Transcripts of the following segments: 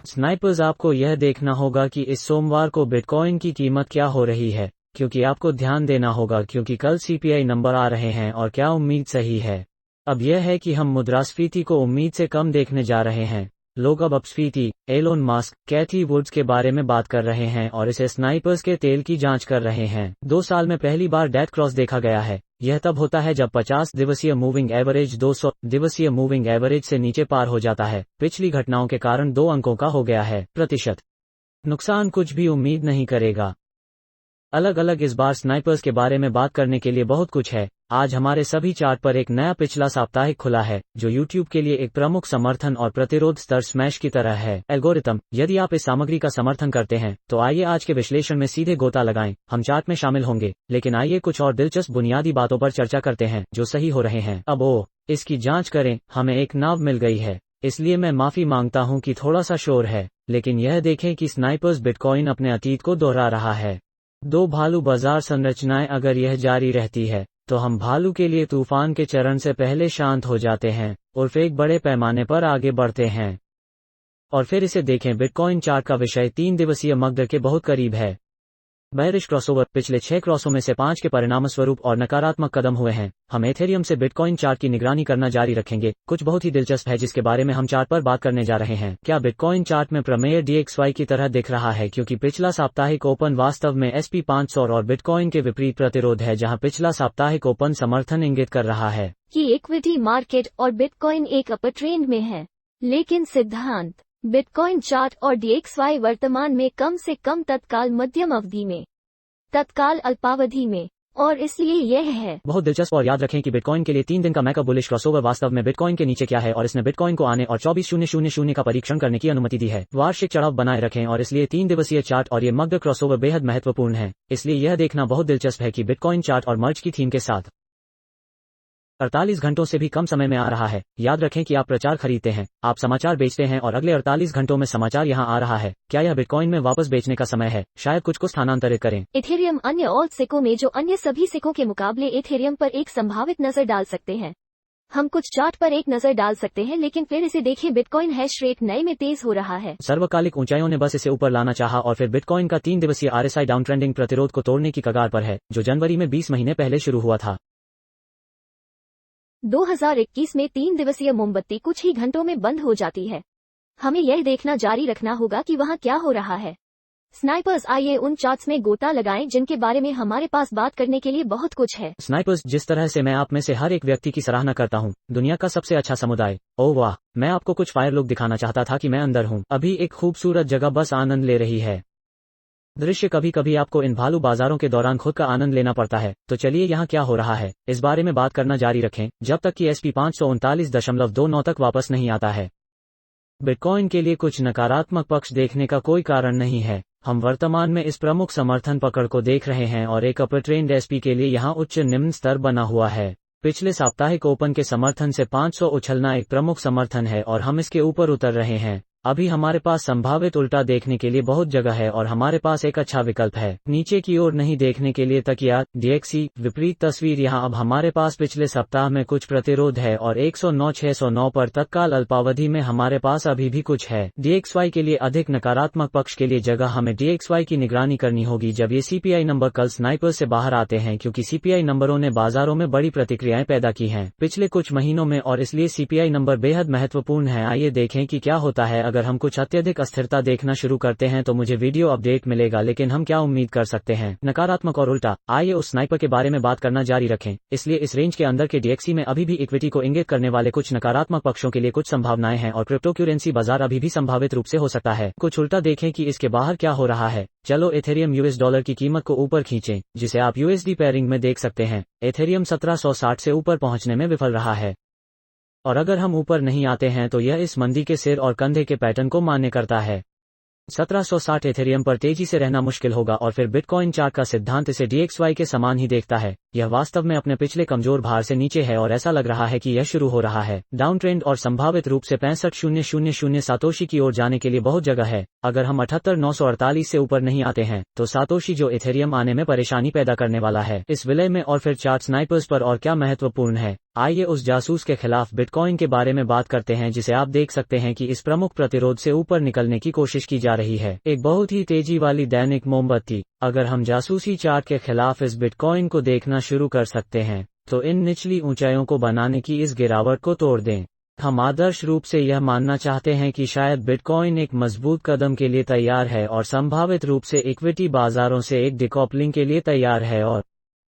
Snipers, आपको यह देखना होगा कि इस सोमवार को बिटकॉइन की कीमत क्या हो रही है, क्योंकि आपको ध्यान देना होगा क्योंकि कल सीपीआई नंबर आ रहे हैं और क्या उम्मीद सही है। अब यह है कि हम मुद्रास्फीति को उम्मीद से कम देखने जा रहे हैं। लोग अब अपस्फीति, एलोन मस्क, कैथी वुड्स के बारे में बात कर रहे हैं और इसे स्नाइपर्स के तेल की जांच कर रहे हैं। 2 साल में पहली बार डेथ क्रॉस देखा गया है। यह तब होता है जब 50 दिवसीय मूविंग एवरेज 200 दिवसीय मूविंग एवरेज से नीचे पार हो जाता है। पिछली घटनाओं के कारण 2 अंकों का हो गया है। प्रतिशत नुकसान कुछ भी उम्मीद नहीं करेगा। अलग अलग इस बार स्नाइपर्स के बारे में बात करने के लिए बहुत कुछ है। आज हमारे सभी चार्ट पर एक नया पिछला साप्ताहिक खुला है जो YouTube के लिए एक प्रमुख समर्थन और प्रतिरोध स्तर स्मैश की तरह है। एल्गोरिथम, यदि आप इस सामग्री का समर्थन करते हैं तो आइए आज के विश्लेषण में सीधे गोता लगाएं। हम चार्ट में शामिल होंगे, लेकिन आइए कुछ और दिलचस्प बुनियादी बातों पर चर्चा करते हैं जो सही हो रहे हैं। अब इसकी जांच करें। हमें एक नाव मिल गई है, इसलिए मैं माफी मांगता हूं कि थोड़ा सा शोर है, लेकिन यह देखें कि स्नाइपर्स बिटकॉइन अपने अतीत को दोहरा रहा है। 2 भालू बाजार संरचनाएं, अगर यह जारी रहती है तो हम भालू के लिए तूफान के चरण से पहले शांत हो जाते हैं और फिर एक बड़े पैमाने पर आगे बढ़ते हैं। और फिर इसे देखें, बिटकॉइन चार्ट का विषय 3 दिवसीय मगध के बहुत करीब है। बेयरिश क्रॉसओवर, पिछले 6 क्रॉसों में से 5 के परिणामस्वरूप और नकारात्मक कदम हुए हैं। हम एथेरियम से बिटकॉइन चार्ट की निगरानी करना जारी रखेंगे। कुछ बहुत ही दिलचस्प है जिसके बारे में हम चार्ट पर बात करने जा रहे हैं। क्या बिटकॉइन चार्ट में प्रमेय DXY की तरह दिख रहा है, क्योंकि पिछला साप्ताहिक ओपन वास्तव में SP 500 और बिटकॉइन के विपरीत प्रतिरोध है, जहां पिछला साप्ताहिक ओपन समर्थन इंगित कर रहा है कि इक्विटी मार्केट और बिटकॉइन एक अपर ट्रेंड में है। लेकिन सिद्धांत, बिटकॉइन चार्ट और DXY वर्तमान में कम से कम तत्काल मध्यम अवधि में, तत्काल अल्पावधि में, और इसलिए यह है बहुत दिलचस्प। और याद रखें कि बिटकॉइन के लिए 3 दिन का मैकअप बुलिश क्रॉसओवर वास्तव में बिटकॉइन के नीचे क्या है और इसने बिटकॉइन को आने और 24,000 का परीक्षण करने की अनुमति दी है। वार्षिक चढ़ाव बनाए रखें और इसलिए 3 दिवसीय चार्ट और ये मगध क्रॉसओवर बेहद महत्वपूर्ण है। इसलिए यह देखना बहुत दिलचस्प है कि बिटकॉइन चार्ट और मर्ज की थीम के साथ 48 घंटों से भी कम समय में आ रहा है। याद रखें कि आप प्रचार खरीदते हैं, आप समाचार बेचते हैं और अगले 48 घंटों में समाचार यहां आ रहा है। क्या यह बिटकॉइन में वापस बेचने का समय है? शायद कुछ को स्थानांतरित करें। इथेरियम अन्य ऑल्ट सिक्कों में जो अन्य सभी सिक्कों के मुकाबले इथेरियम पर एक संभावित नजर डाल सकते हैं। हम कुछ चार्ट पर एक नजर डाल सकते हैं, लेकिन फिर इसे देखें, बिटकॉइन हैश रेट नए में तेज हो रहा है। सर्वकालिक ऊंचाइयों ने बस इसे ऊपर लाना चाहा और फिर बिटकॉइन का 3 दिवसीय RSI डाउन ट्रेंडिंग प्रतिरोध को तोड़ने की कगार पर है, जो जनवरी में 20 महीने पहले शुरू हुआ था। 2021 में 3 दिवसीय मोमबत्ती कुछ ही घंटों में बंद हो जाती है। हमें यह देखना जारी रखना होगा कि वहां क्या हो रहा है। स्नाइपर्स, आइए उन चार्ट्स में गोता लगाएं जिनके बारे में हमारे पास बात करने के लिए बहुत कुछ है। स्नाइपर्स, जिस तरह से मैं आप में से हर एक व्यक्ति की सराहना करता हूं, दुनिया का सबसे अच्छा समुदाय। ओह वाह, मैं आपको कुछ फायर लुक दिखाना चाहता था कि मैं अंदर हूं। अभी एक खूबसूरत जगह बस आनंद ले रही है। दृश्य, कभी कभी आपको इन भालू बाजारों के दौरान खुद का आनंद लेना पड़ता है। तो चलिए यहाँ क्या हो रहा है इस बारे में बात करना जारी रखें जब तक कि SP 539.29 तक वापस नहीं आता है। बिटकॉइन के लिए कुछ नकारात्मक पक्ष देखने का कोई कारण नहीं है। हम वर्तमान में इस प्रमुख समर्थन पकड़ को देख रहे हैं और एक अपर ट्रेंड SP के लिए यहाँ उच्च निम्न स्तर बना हुआ है। पिछले साप्ताहिक ओपन के समर्थन से 500 उछलना एक प्रमुख समर्थन है और हम इसके ऊपर उतर रहे हैं। अभी हमारे पास संभावित उल्टा देखने के लिए बहुत जगह है और हमारे पास एक अच्छा विकल्प है नीचे की ओर नहीं देखने के लिए तकिया DXY विपरीत तस्वीर। यहाँ अब हमारे पास पिछले सप्ताह में कुछ प्रतिरोध है और 109,609 पर तत्काल अल्पावधि में हमारे पास अभी भी कुछ है। DXY के लिए अधिक नकारात्मक पक्ष के लिए जगह हमें DXY की निगरानी करनी होगी जब ये CPI नंबर कल स्नाइपर्स से बाहर आते हैं, क्योंकि CPI नंबरों ने बाजारों में बड़ी प्रतिक्रियाएं पैदा की हैं पिछले कुछ महीनों में और इसलिए CPI नंबर बेहद महत्वपूर्ण है। आइए देखें कि क्या होता है। अगर हम कुछ अत्यधिक अस्थिरता देखना शुरू करते हैं तो मुझे वीडियो अपडेट मिलेगा, लेकिन हम क्या उम्मीद कर सकते हैं? नकारात्मक और उल्टा। आइए उस स्नाइपर के बारे में बात करना जारी रखें। इसलिए इस रेंज के अंदर के DXY में अभी भी इक्विटी को इंगित करने वाले कुछ नकारात्मक पक्षों के लिए कुछ संभावनाएं हैं और क्रिप्टोकरेंसी बाजार अभी भी संभावित रूप से हो सकता है। कुछ उल्टा देखें कि इसके बाहर क्या हो रहा है। चलो एथेरियम $US की कीमत को ऊपर खींचें, जिसे आप USD पेयरिंग में देख सकते हैं। एथेरियम 1760 से ऊपर पहुंचने में विफल रहा है और अगर हम ऊपर नहीं आते हैं तो यह इस मंदी के सिर और कंधे के पैटर्न को मान्य करता है। 1760 एथेरियम पर तेजी से रहना मुश्किल होगा और फिर बिटकॉइन चार्ट का सिद्धांत इसे DXY के समान ही देखता है। यह वास्तव में अपने पिछले कमजोर भार से नीचे है और ऐसा लग रहा है कि यह शुरू हो रहा है डाउन ट्रेंड और संभावित रूप से 65,000 सातोशी की ओर जाने के लिए बहुत जगह है। अगर हम 78,948 से ऊपर नहीं आते हैं तो सातोशी जो इथेरियम आने में परेशानी पैदा करने वाला है इस विलय में। और फिर चार्ट स्नाइपर्स पर और क्या महत्वपूर्ण है, आइए उस जासूस के खिलाफ बिटकॉइन के बारे में बात करते हैं जिसे आप देख सकते हैं कि इस प्रमुख प्रतिरोध से ऊपर निकलने की कोशिश की जा रही है। एक बहुत ही तेजी वाली दैनिक मोमबत्ती। अगर हम जासूसी चार्ट के खिलाफ इस बिटकॉइन को देखना शुरू कर सकते हैं तो इन निचली ऊंचाइयों को बनाने की इस गिरावट को तोड़ दें। हम आदर्श रूप से यह मानना चाहते हैं कि शायद बिटकॉइन एक मजबूत कदम के लिए तैयार है और संभावित रूप से इक्विटी बाजारों से एक डिकॉपलिंग के लिए तैयार है, और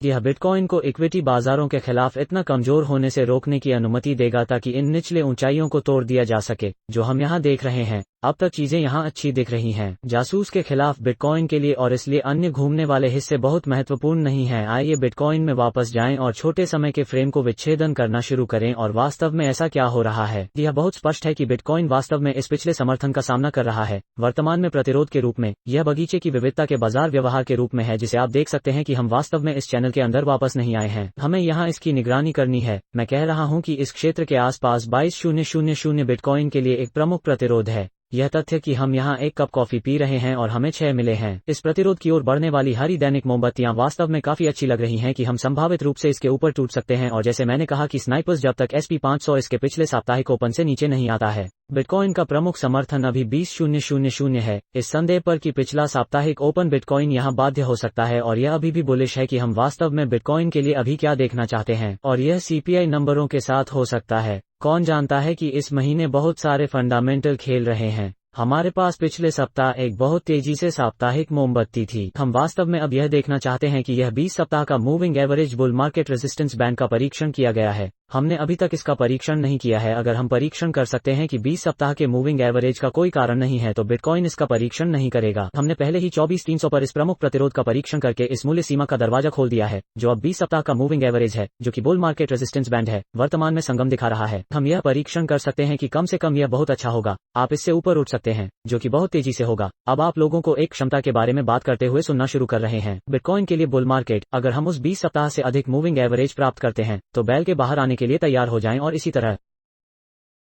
यह बिटकॉइन को इक्विटी बाजारों के खिलाफ इतना कमजोर होने से रोकने की अनुमति देगा ताकि इन निचले ऊंचाइयों को तोड़ दिया जा सके जो हम यहां देख रहे हैं। अब तक चीजें यहां अच्छी दिख रही हैं जासूस के खिलाफ बिटकॉइन के लिए, और इसलिए अन्य घूमने वाले हिस्से बहुत महत्वपूर्ण नहीं हैं। आइए बिटकॉइन में वापस जाएं और छोटे समय के फ्रेम को विच्छेदन करना शुरू करें और वास्तव में ऐसा क्या हो रहा है। यह बहुत स्पष्ट है कि बिटकॉइन वास्तव में इस पिछले समर्थन का सामना कर रहा है वर्तमान में प्रतिरोध के रूप में। यह बगीचे की विविधता के बाजार व्यवहार के रूप में है जिसे आप देख सकते हैं कि हम वास्तव में इस चैनल के अंदर वापस नहीं आए हैं। हमें यहाँ इसकी निगरानी करनी है। मैं कह रहा हूँ कि इस क्षेत्र के आसपास 22,000 बिटकॉइन के लिए एक प्रमुख प्रतिरोध है। यह तथ्य कि हम यहाँ एक कप कॉफी पी रहे हैं और हमें 6 मिले हैं। इस प्रतिरोध की ओर बढ़ने वाली हरी दैनिक मोमबत्तियां वास्तव में काफी अच्छी लग रही हैं कि हम संभावित रूप से इसके ऊपर टूट सकते हैं। और जैसे मैंने कहा कि स्नाइपर्स जब तक SP 500 इसके पिछले साप्ताहिक ओपन से नीचे नहीं आता है, बिटकॉइन का प्रमुख समर्थन अभी 20,000 है। इस संदेह पर कि पिछला साप्ताहिक ओपन बिटकॉइन यहाँ बाध्य हो सकता है, और यह अभी भी बुलिश है कि हम वास्तव में बिटकॉइन के लिए अभी क्या देखना चाहते हैं, और यह CPI नंबरों के साथ हो सकता है। कौन जानता है कि इस महीने बहुत सारे फंडामेंटल खेल रहे हैं। हमारे पास पिछले सप्ताह एक बहुत तेजी से साप्ताहिक मोमबत्ती थी। हम वास्तव में अब यह देखना चाहते हैं कि यह 20 सप्ताह का moving average bull market resistance band का परीक्षण किया गया है। हमने अभी तक इसका परीक्षण नहीं किया है। अगर हम परीक्षण कर सकते हैं कि 20 सप्ताह के मूविंग एवरेज का कोई कारण नहीं है तो बिटकॉइन इसका परीक्षण नहीं करेगा। हमने पहले ही 24,300 पर इस प्रमुख प्रतिरोध का परीक्षण करके इस मूल्य सीमा का दरवाजा खोल दिया है जो अब 20 सप्ताह का मूविंग एवरेज है, जो कि बुल मार्केट रेजिस्टेंस बैंड है, वर्तमान में संगम दिखा रहा है। हम यह परीक्षण कर सकते हैं कि कम से कम यह बहुत अच्छा होगा। आप इससे ऊपर उठ सकते हैं जो कि बहुत तेजी से होगा। अब आप लोगों को एक क्षमता के बारे में बात करते हुए सुनना शुरू कर रहे हैं बिटकॉइन के लिए बुल मार्केट। अगर हम उस 20 सप्ताह से अधिक मूविंग एवरेज प्राप्त करते हैं तो बैल के बाहर आने के लिए तैयार हो जाएं, और इसी तरह।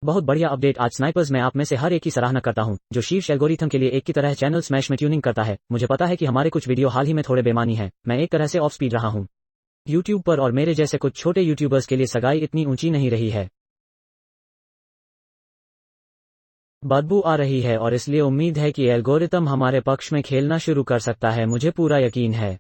बहुत बढ़िया अपडेट आज स्नाइपर्स। मैं आप में से हर एक की सराहना करता हूं जो शीर्ष एल्गोरिथम के लिए एक की तरह चैनल स्मैश में ट्यूनिंग करता है। मुझे पता है कि हमारे कुछ वीडियो हाल ही में थोड़े बेमानी हैं। मैं एक तरह से ऑफ स्पीड रहा हूं यूट्यूब पर, और मेरे जैसे कुछ छोटे यूट्यूबर्स के लिए सगाई इतनी ऊंची नहीं रही है। बदबू आ रही है और इसलिए उम्मीद है कि एल्गोरिथम हमारे पक्ष में खेलना शुरू कर सकता है। मुझे पूरा यकीन है।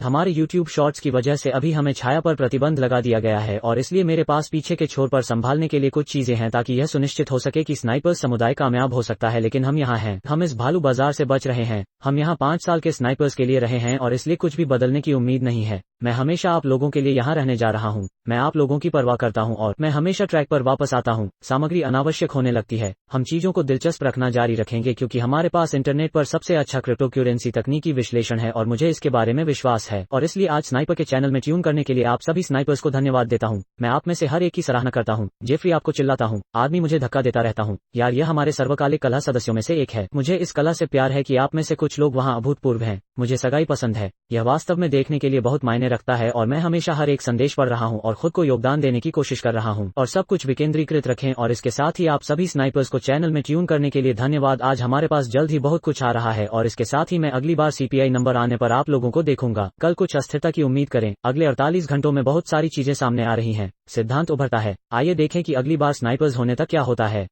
हमारे YouTube शॉर्ट्स की वजह से अभी हमें छाया पर प्रतिबंध लगा दिया गया है, और इसलिए मेरे पास पीछे के छोर पर संभालने के लिए कुछ चीजें हैं ताकि यह सुनिश्चित हो सके कि स्नाइपर्स समुदाय कामयाब हो सकता है। लेकिन हम यहाँ हैं। हम इस भालू बाजार से बच रहे हैं। हम यहाँ 5 साल के स्नाइपर्स के लिए रहे हैं और इसलिए कुछ भी बदलने की उम्मीद नहीं है। मैं हमेशा आप लोगों के लिए यहाँ रहने जा रहा हूँ। मैं आप लोगों की परवाह करता हूँ और मैं हमेशा ट्रैक पर वापस आता हूँ। सामग्री अनावश्यक होने लगती है। हम चीजों को दिलचस्प रखना जारी रखेंगे क्योंकि हमारे पास इंटरनेट पर सबसे अच्छा क्रिप्टो करेंसी तकनीकी विश्लेषण है और मुझे इसके बारे में विश्वास है। और इसलिए आज स्नाइपर के चैनल में ट्यून करने के लिए आप सभी स्नाइपर्स को धन्यवाद देता हूँ। मैं आप में से हर एक की सराहना करता हूँ। जेफरी आपको चिल्लाता हूँ। आदमी मुझे धक्का देता रहता हूँ। यार यह हमारे सर्वकालिक कला सदस्यों में से एक है। मुझे इस कला से प्यार है कि आप में से कुछ लोग वहाँ अभूतपूर्व हैं। मुझे सगाई पसंद है। यह वास्तव में देखने के लिए बहुत मायने रखता है और मैं हमेशा हर एक संदेश पढ़ रहा हूँ और खुद को योगदान देने की कोशिश कर रहा हूँ। और सब कुछ विकेंद्रीकृत रखें। और इसके साथ ही आप सभी स्नाइपर्स को चैनल में ट्यून करने के लिए धन्यवाद। आज हमारे पास जल्द ही बहुत कुछ आ रहा है और इसके साथ ही मैं अगली बार CPI नंबर आने पर आप लोगों को देखूंगा। कल कुछ अस्थिरता की उम्मीद करें। अगले 48 घंटों में बहुत सारी चीजें सामने आ रही हैं। सिद्धांत उभरता है। आइए देखें कि अगली बार स्नाइपर्स होने तक क्या होता है।